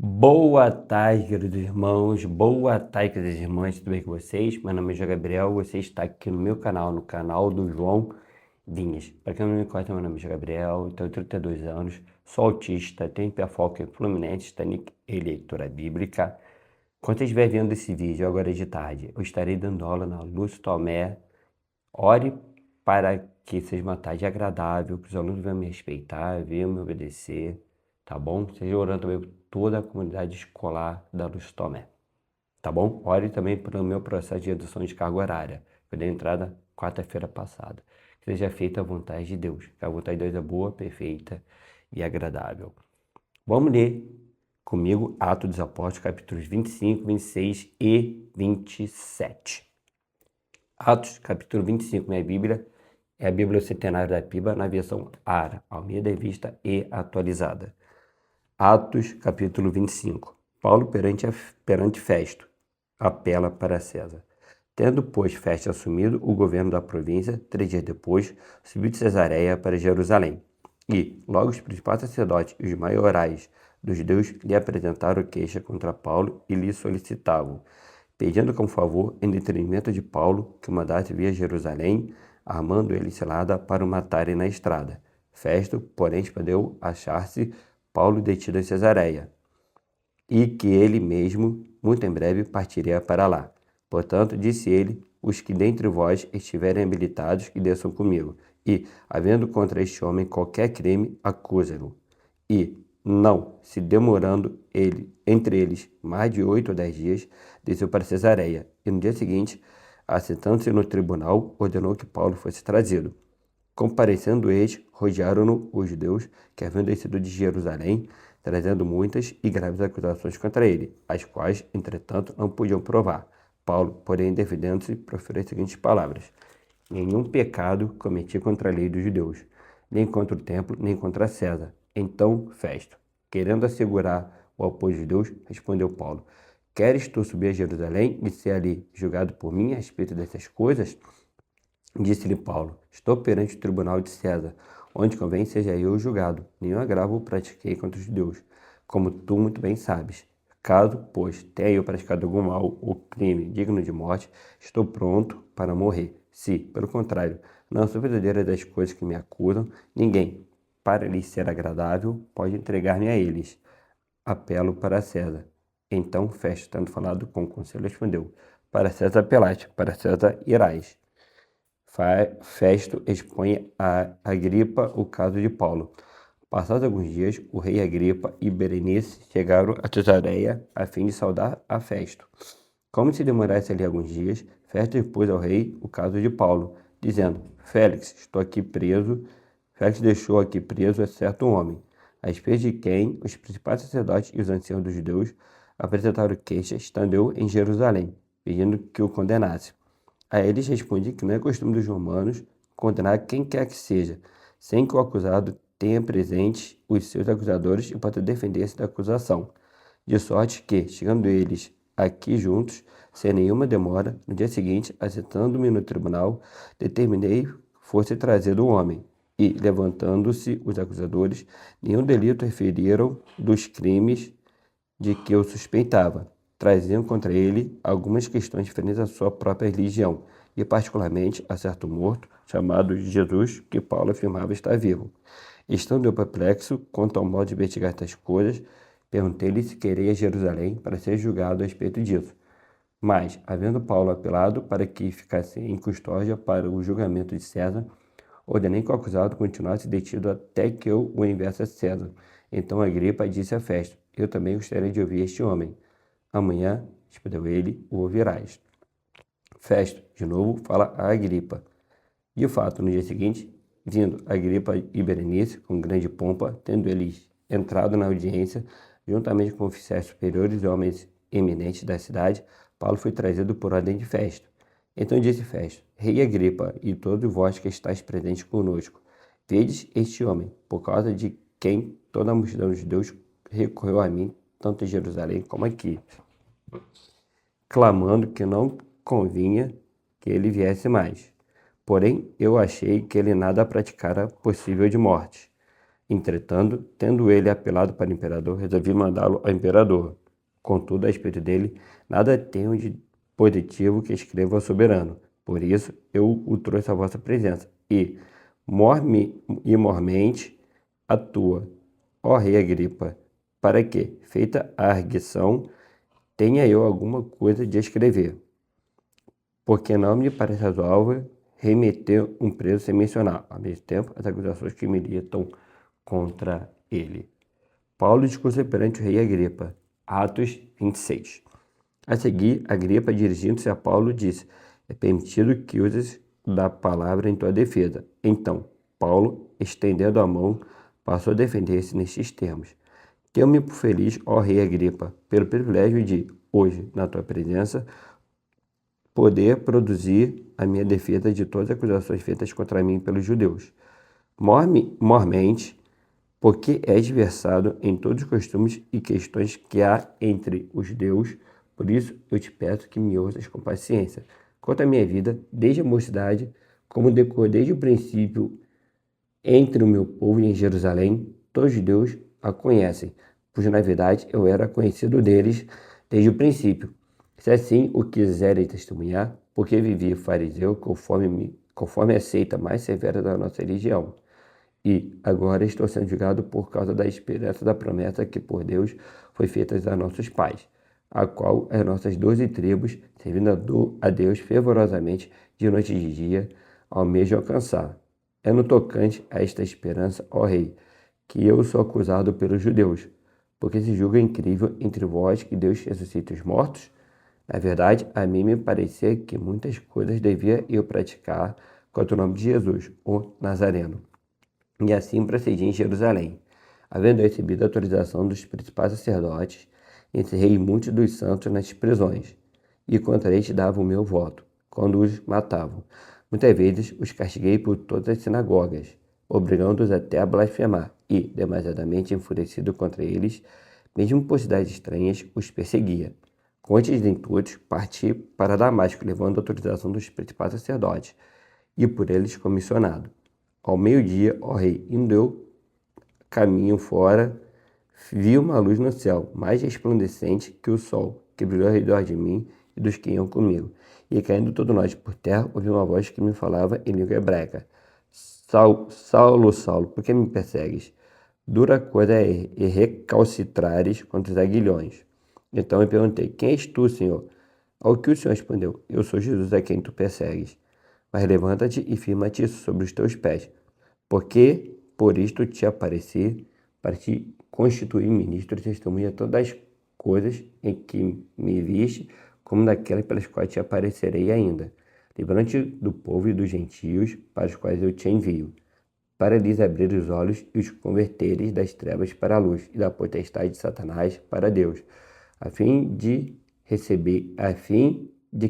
Boa tarde, queridos irmãos. Boa tarde, queridas irmãs. Tudo bem com vocês? Meu nome é João Gabriel. Você está aqui no meu canal, no canal do João Vinhas. Para quem não me conhece, meu nome é João Gabriel. Tenho 32 anos. Sou autista. Tenho hiperfoco em Fluminense, Titanic e leitura bíblica. Quando você estiver vendo esse vídeo, agora de tarde, eu estarei dando aula na Lúcio Tomé. Ore para que seja uma tarde agradável, que os alunos venham me respeitar, venham me obedecer, tá bom? Seja orando também por toda a comunidade escolar da Luz Tomé, tá bom? Ore também pelo meu processo de redução de carga horária, que eu dei entrada quarta-feira passada. Que seja feita a vontade de Deus, que a vontade de Deus é boa, perfeita e agradável. Vamos ler comigo Atos dos Apóstolos, capítulos 25, 26 e 27. Atos, capítulo 25, minha Bíblia, é a Bíblia Centenário da Piba, na versão ARA, Almeida Revista e atualizada. Atos, capítulo 25. Paulo perante Festo, apela para César. Tendo, pois, Festo assumido o governo da província, 3 dias depois, subiu de Cesareia para Jerusalém. E, logo os principais sacerdotes e os maiorais dos judeus lhe apresentaram queixa contra Paulo e lhe solicitavam, pedindo como favor, em detrimento de Paulo, que o mandasse vir a Jerusalém, armando ele cilada para o matarem na estrada. Festo, porém, espalhou achar-se Paulo detido em Cesareia, e que ele mesmo, muito em breve, partiria para lá. Portanto, disse ele, os que dentre vós estiverem habilitados, que desçam comigo, e, havendo contra este homem qualquer crime, acusem-no. E, não se demorando ele, entre eles mais de 8 ou 10 dias, desceu para Cesareia, e no dia seguinte, assentando-se no tribunal, ordenou que Paulo fosse trazido. Comparecendo eles, rodearam-no os judeus que haviam descido de Jerusalém, trazendo muitas e graves acusações contra ele, as quais, entretanto, não podiam provar. Paulo, porém, defendendo-se, proferiu as seguintes palavras: nenhum pecado cometi contra a lei dos judeus, nem contra o templo, nem contra César. Então, Festo, querendo assegurar o apoio dos judeus, respondeu Paulo: queres tu subir a Jerusalém e ser ali julgado por mim a respeito dessas coisas? Disse-lhe Paulo: estou perante o tribunal de César, onde convém seja eu julgado. Nenhum agravo pratiquei contra os judeus, como tu muito bem sabes. Caso, pois, tenha eu praticado algum mal ou crime digno de morte, estou pronto para morrer. Se, pelo contrário, não sou verdadeira das coisas que me acusam, ninguém, para lhes ser agradável, pode entregar-me a eles. Apelo para César. Então Festo, tendo falado com o conselho, respondeu: para César apelaste, para César irás. Festo expõe a Agripa o caso de Paulo. Passados alguns dias, o rei Agripa e Berenice chegaram a Cesareia a fim de saudar a Festo. Como se demorasse ali alguns dias, Festo expôs ao rei o caso de Paulo, dizendo: Félix, estou aqui preso. Félix deixou aqui preso a certo homem, a respeito de quem os principais sacerdotes e os anciãos dos judeus apresentaram queixa, estando eu em Jerusalém, pedindo que o condenasse. A eles respondi que não é costume dos romanos condenar quem quer que seja, sem que o acusado tenha presentes os seus acusadores e possa defender-se da acusação. De sorte que, chegando eles aqui juntos, sem nenhuma demora, no dia seguinte, assentando-me no tribunal, determinei fosse trazido o homem. E, levantando-se os acusadores, nenhum delito referiram dos crimes de que eu suspeitava. Traziam contra ele algumas questões diferentes à sua própria religião, e particularmente a certo morto, chamado Jesus, que Paulo afirmava estar vivo. Estando eu perplexo quanto ao modo de investigar estas coisas, perguntei-lhe se queria Jerusalém para ser julgado a respeito disso. Mas, havendo Paulo apelado para que ficasse em custódia para o julgamento de César, ordenei que o acusado continuasse detido até que eu o enviasse a César. Então Agripa disse a Festo: eu também gostaria de ouvir este homem. Amanhã, respondeu ele, o ouvirás. Festo, de novo, fala a Agripa. De fato, no dia seguinte, vindo Agripa e Berenice, com grande pompa, tendo eles entrado na audiência, juntamente com oficiais superiores e homens eminentes da cidade, Paulo foi trazido por ordem de Festo. Então disse Festo: Rei Agripa e todos vós que estáis presentes conosco, vedes este homem, por causa de quem toda a multidão dos judeus recorreu a mim, tanto em Jerusalém como aqui, clamando que não convinha que ele viesse mais. Porém, eu achei que ele nada praticara possível de morte. Entretanto, tendo ele apelado para o imperador, resolvi mandá-lo ao imperador. Contudo, a respeito dele, nada tenho de positivo que escreva ao soberano. Por isso, eu o trouxe à vossa presença. E, mormente, a tua, ó rei Agripa, para que, feita a arguição, tenha eu alguma coisa de escrever. Porque não me parece razoável remeter um preso sem mencionar, ao mesmo tempo, as acusações que militam contra ele. Paulo discursa perante o rei Agripa. Atos 26. A seguir, Agripa, dirigindo-se a Paulo, disse: é permitido que uses da palavra em tua defesa. Então, Paulo, estendendo a mão, passou a defender-se nestes termos: tenho-me por feliz, ó rei Agripa, pelo privilégio de, hoje, na tua presença, poder produzir a minha defesa de todas as acusações feitas contra mim pelos judeus. Mormente, porque és versado em todos os costumes e questões que há entre os judeus, por isso eu te peço que me ouças com paciência. Quanto à minha vida, desde a mocidade, como decorreu desde o princípio entre o meu povo e em Jerusalém, todos os judeus a conhecem, pois na verdade eu era conhecido deles desde o princípio. Se assim o quiserem testemunhar, porque vivi fariseu conforme a seita mais severa da nossa religião. E agora estou sendo julgado por causa da esperança da promessa que por Deus foi feita a nossos pais, a qual as nossas 12 tribos, servindo a Deus fervorosamente de noite e de dia, almejam alcançar. É no tocante a esta esperança, ó Rei, que eu sou acusado pelos judeus, porque se julga incrível entre vós que Deus ressuscite os mortos. Na verdade, a mim me parecia que muitas coisas devia eu praticar contra o nome de Jesus, o Nazareno. E assim procedi em Jerusalém. Havendo recebido a autorização dos principais sacerdotes, encerrei muitos dos santos nas prisões, e contra eles dava o meu voto, quando os matavam. Muitas vezes os castiguei por todas as sinagogas, obrigando-os até a blasfemar, e, demasiadamente enfurecido contra eles, mesmo por cidades estranhas, os perseguia. Com estes intuitos, parti para Damasco, levando a autorização dos principais sacerdotes, e por eles comissionado. Ao meio-dia, ó rei, indo eu caminho fora, vi uma luz no céu, mais resplandecente que o sol, que brilhou ao redor de mim e dos que iam comigo. E caindo todo nós por terra, ouvi uma voz que me falava em língua hebraica: Saulo, Saulo, por que me persegues? Dura coisa é recalcitrares contra os aguilhões. Então eu perguntei: quem és tu, Senhor? Ao que o Senhor respondeu: eu sou Jesus a quem tu persegues. Mas levanta-te e firma-te sobre os teus pés, porque por isto te apareci, para te constituir ministro e testemunha todas as coisas em que me viste, como daquelas pelas quais te aparecerei ainda, livrando-te do povo e dos gentios, para os quais eu te envio, para lhes abrir os olhos e os converteres das trevas para a luz e da potestade de Satanás para Deus, a fim de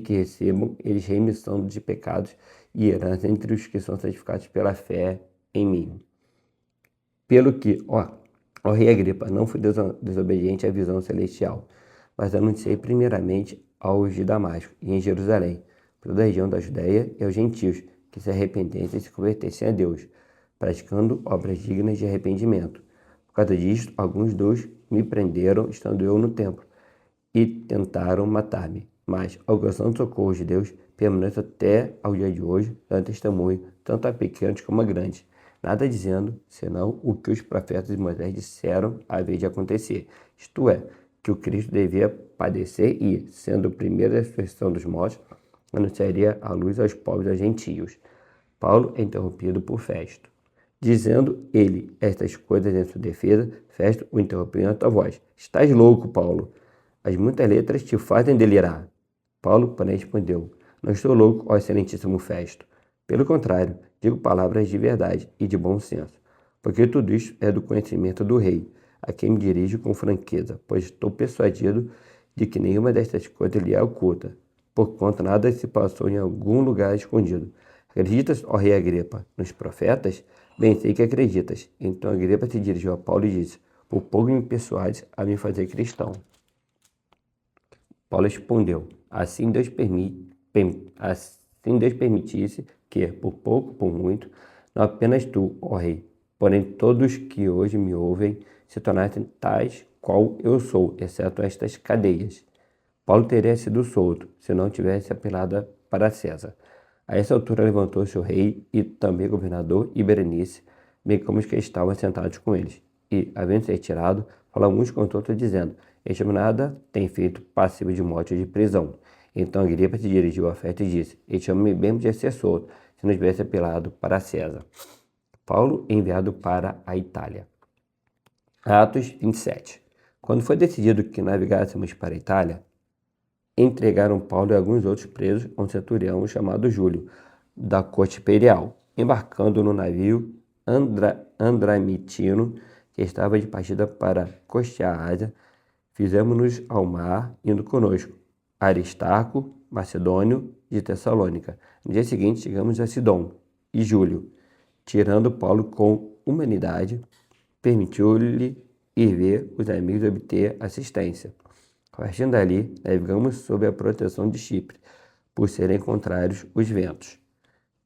que recebam eles remissão de pecados e herança entre os que são santificados pela fé em mim. Pelo que, ó rei Agripa, não fui desobediente à visão celestial, mas anunciei primeiramente aos de Damasco e em Jerusalém, por toda a região da Judéia e aos gentios, que se arrependessem e se convertessem a Deus, praticando obras dignas de arrependimento. Por causa disto, alguns dos me prenderam, estando eu no templo, e tentaram matar-me. Mas, alcançando socorro de Deus, permaneço até ao dia de hoje, dando testemunho, tanto a pequenos como a grandes, nada dizendo, senão o que os profetas de Moisés disseram haver de acontecer, isto é, que o Cristo devia padecer e, sendo o primeiro da ressurreição dos mortos, anunciaria a luz aos povos e aos gentios. Paulo é interrompido por Festo. Dizendo ele estas coisas em sua defesa, Festo o interrompeu em alta voz: estás louco, Paulo? As muitas letras te fazem delirar. Paulo, porém, respondeu: não estou louco, ó excelentíssimo Festo. Pelo contrário, digo palavras de verdade e de bom senso, porque tudo isto é do conhecimento do rei, a quem me dirijo com franqueza, pois estou persuadido de que nenhuma destas coisas lhe é oculta, porquanto nada se passou em algum lugar escondido. Acreditas, ó rei Agripa, nos profetas? Bem sei que acreditas. Então Agripa se dirigiu a Paulo e disse: por pouco me persuades a me fazer cristão. Paulo respondeu: assim Deus permitisse que, por pouco, por muito, não apenas tu, ó rei, porém todos que hoje me ouvem se tornassem tais qual eu sou, exceto estas cadeias. Paulo teria sido solto, se não tivesse apelado para César. A essa altura levantou-se o rei e também o governador e Berenice, bem como os que estavam sentados com eles. E, havendo-se retirado, falou uns contra outros, dizendo: Este nada tem feito passivo de morte ou de prisão. Então Agripa se dirigiu à festa e disse: Este homem bem podia ser solto, se não tivesse apelado para César. Paulo enviado para a Itália. Atos 27. Quando foi decidido que navegássemos para a Itália, entregaram Paulo e alguns outros presos a um centurião chamado Júlio, da corte imperial, embarcando no navio Andramitino, que estava de partida para costear a Ásia. Fizemos-nos ao mar, indo conosco Aristarco, macedônio, de Tessalônica. No dia seguinte chegamos a Sidom, e Júlio, tirando Paulo com humanidade, permitiu-lhe ir ver os amigos e obter assistência. Partindo dali, navegamos sob a proteção de Chipre, por serem contrários os ventos.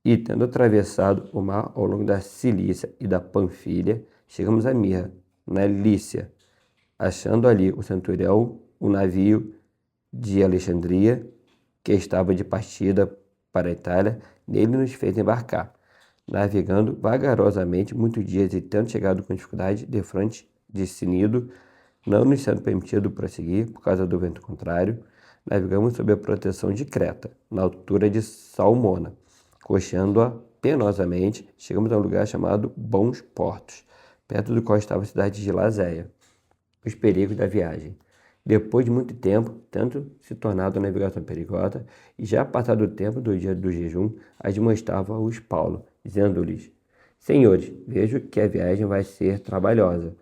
E, tendo atravessado o mar ao longo da Cilícia e da Panfilha, chegamos a Mirra, na Lícia. Achando ali o centurião, o navio de Alexandria, que estava de partida para a Itália, nele nos fez embarcar. Navegando vagarosamente muitos dias e tendo chegado com dificuldade defronte de Cnido, não nos sendo permitido prosseguir por causa do vento contrário, navegamos sob a proteção de Creta, na altura de Salmona. Costeando-a penosamente, chegamos a um lugar chamado Bons Portos, perto do qual estava a cidade de Lazéia. Os perigos da viagem. Depois de muito tempo, tanto se tornado a navegação perigosa, e já passado o tempo do dia do jejum, admoestava-os Paulo, dizendo-lhes: Senhores, vejo que a viagem vai ser trabalhosa,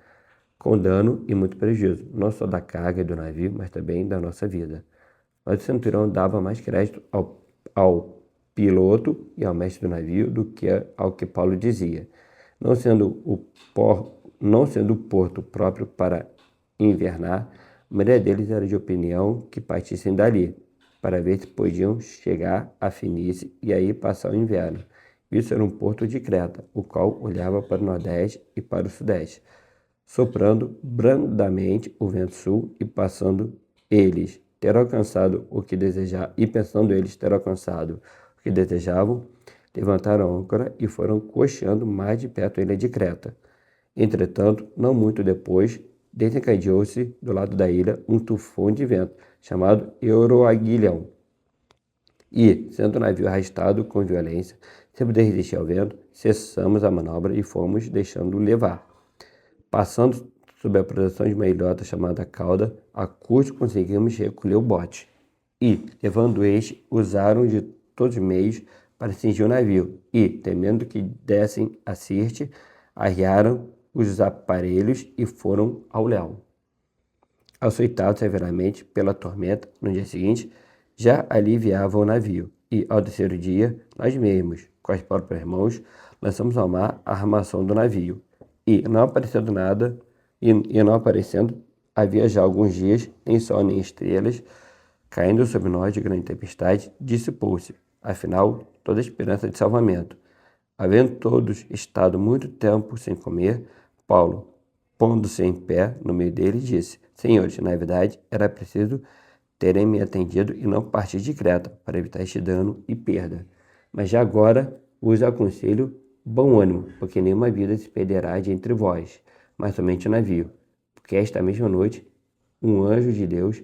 com dano e muito prejuízo, não só da carga e do navio, mas também da nossa vida. Mas o centurião dava mais crédito ao piloto e ao mestre do navio do que ao que Paulo dizia. Não sendo o porto próprio para invernar, a maioria deles era de opinião que partissem dali, para ver se podiam chegar a Fenícia e aí passar o inverno. Isso era um porto de Creta, o qual olhava para o nordeste e para o sudeste, soprando brandamente o vento sul e pensando eles ter alcançado o que desejavam, levantaram a âncora e foram costeando mais de perto a ilha de Creta. Entretanto, não muito depois, desencadeou-se do lado da ilha um tufão de vento, chamado Euroaguilhão. E, sendo o navio arrastado com violência, sem poder resistir ao vento, cessamos a manobra e fomos deixando-o levar. Passando sob a proteção de uma ilhota chamada Cauda, a custo conseguimos recolher o bote. E, levando este, usaram de todos os meios para cingir o navio. E, temendo que dessem a Sirte, arriaram os aparelhos e foram ao leão. Açoitados severamente pela tormenta, no dia seguinte, já aliviavam o navio. E, ao terceiro dia, nós mesmos, com as próprias mãos, lançamos ao mar a armação do navio. E não aparecendo, havia já alguns dias, nem sol nem estrelas, caindo sobre nós de grande tempestade, dissipou-se, afinal, toda a esperança de salvamento. Havendo todos estado muito tempo sem comer, Paulo, pondo-se em pé no meio deles, disse: Senhores, na verdade, era preciso terem me atendido e não partir de Creta, para evitar este dano e perda. Mas já agora vos aconselho bom ânimo, porque nenhuma vida se perderá de entre vós, mas somente o navio. Porque esta mesma noite, um anjo de Deus,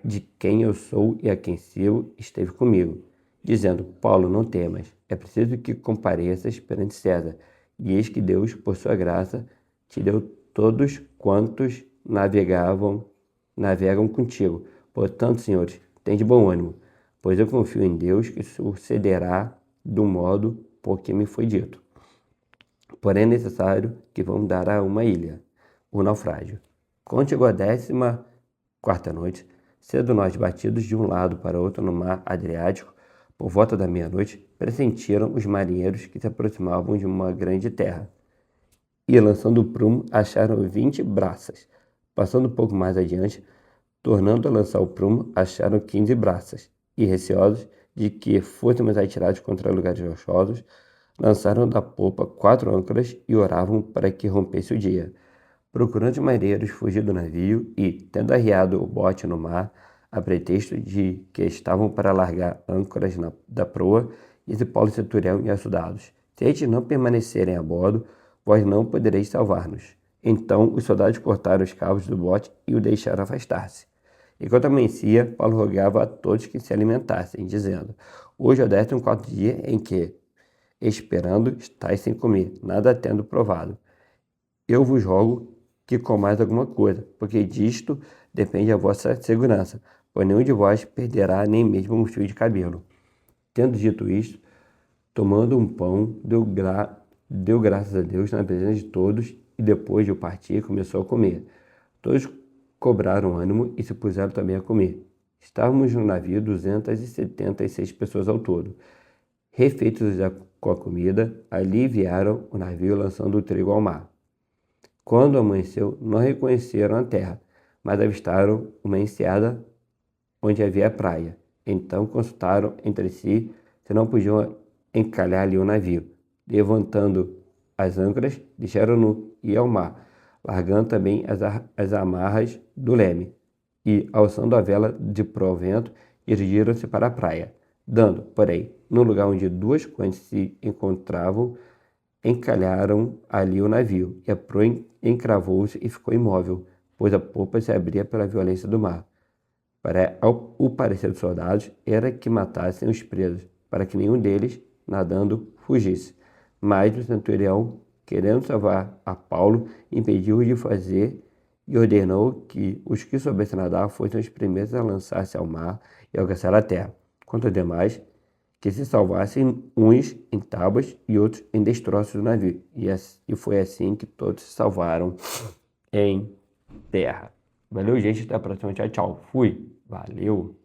de quem eu sou e a quem sirvo, esteve comigo, dizendo: Paulo, não temas, é preciso que compareças perante César, e eis que Deus, por sua graça, te deu todos quantos navegam contigo. Portanto, senhores, tende bom ânimo, pois eu confio em Deus que sucederá do modo por que me foi dito. Porém, é necessário que vamos dar a uma ilha, o naufrágio. Quando chegou a 14ª noite, cedo nós, batidos de um lado para outro no mar Adriático, por volta da meia-noite, pressentiram os marinheiros que se aproximavam de uma grande terra. E, lançando o prumo, acharam 20 braças. Passando um pouco mais adiante, tornando a lançar o prumo, acharam 15 braças. E, receosos de que fôssemos atirados contra lugares rochosos, Lançaram da popa 4 âncoras e oravam para que rompesse o dia. Procurando os marinheiros fugir do navio e, tendo arriado o bote no mar, a pretexto de que estavam para largar âncoras da proa, disse Paulo Centurião e aos soldados: Se estes não permanecerem a bordo, vós não podereis salvar-nos. Então os soldados cortaram os cabos do bote e o deixaram afastar-se. Enquanto amanhecia, Paulo rogava a todos que se alimentassem, dizendo: Hoje é o 14º dia em que, esperando, estáis sem comer, nada tendo provado. Eu vos rogo que comais alguma coisa, porque disto depende a vossa segurança, pois nenhum de vós perderá nem mesmo um fio de cabelo. Tendo dito isto, tomando um pão, deu graças a Deus na presença de todos e depois de o partir começou a comer. Todos cobraram ânimo e se puseram também a comer. Estávamos no navio 276 pessoas ao todo. Refeitos com a comida, aliviaram o navio lançando o trigo ao mar. Quando amanheceu, não reconheceram a terra, mas avistaram uma enseada onde havia praia. Então consultaram entre si se não podiam encalhar ali o navio. Levantando as âncoras, deixaram-no ir ao mar, largando também as amarras do leme, e, alçando a vela de provento, dirigiram-se para a praia, dando, porém, no lugar onde duas correntes se encontravam, encalharam ali o navio, e a proa encravou-se e ficou imóvel, pois a popa se abria pela violência do mar. O parecer dos soldados era que matassem os presos, para que nenhum deles, nadando, fugisse. Mas o centurião, querendo salvar a Paulo, impediu-o de fazer e ordenou que os que soubessem nadar fossem os primeiros a lançar-se ao mar e alcançar a terra. Quanto aos demais, que se salvassem uns em tábuas e outros em destroços do navio. E foi assim que todos se salvaram em terra. Valeu, gente. Até a próxima. Tchau, tchau. Fui. Valeu.